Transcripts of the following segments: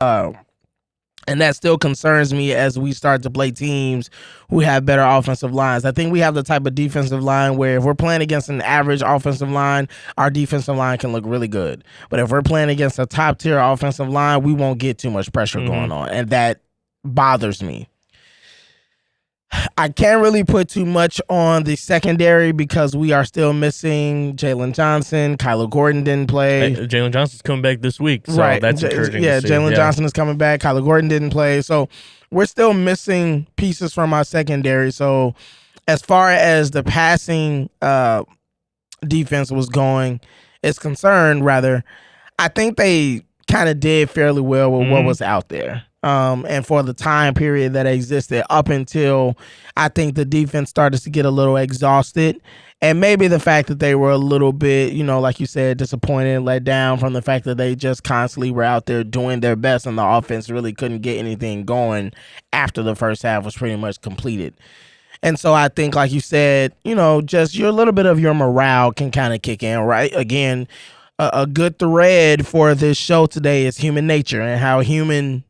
And that still concerns me as we start to play teams who have better offensive lines. I think we have the type of defensive line where if we're playing against an average offensive line, our defensive line can look really good. But if we're playing against a top tier offensive line, we won't get too much pressure going on. And that bothers me. I can't really put too much on the secondary because we are still missing Jalen Johnson. Kyler Gordon didn't play. Hey, Jalen Johnson's coming back this week, so that's encouraging. Yeah, Jalen Johnson is coming back. Kyler Gordon didn't play. So we're still missing pieces from our secondary. So as far as the passing defense is concerned, rather, I think they kind of did fairly well with what was out there. And for the time period that existed up until I think the defense started to get a little exhausted. And maybe the fact that they were a little bit, like you said, disappointed and let down from the fact that they just constantly were out there doing their best and the offense really couldn't get anything going after the first half was pretty much completed. And so I think, like you said, just a little bit of your morale can kind of kick in, right? Again, a good thread for this show today is human nature and how human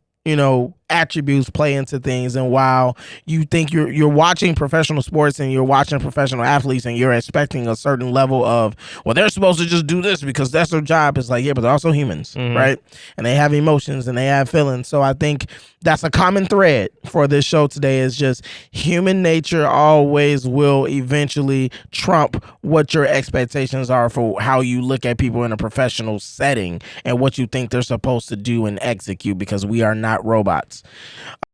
attributes play into things. And while you think you're watching professional sports and you're watching professional athletes and you're expecting a certain level of, well, they're supposed to just do this because that's their job. It's like, yeah, but they're also humans, right? And they have emotions and they have feelings. So I think that's a common thread for this show today is just human nature always will eventually trump what your expectations are for how you look at people in a professional setting and what you think they're supposed to do and execute, because we are not robots.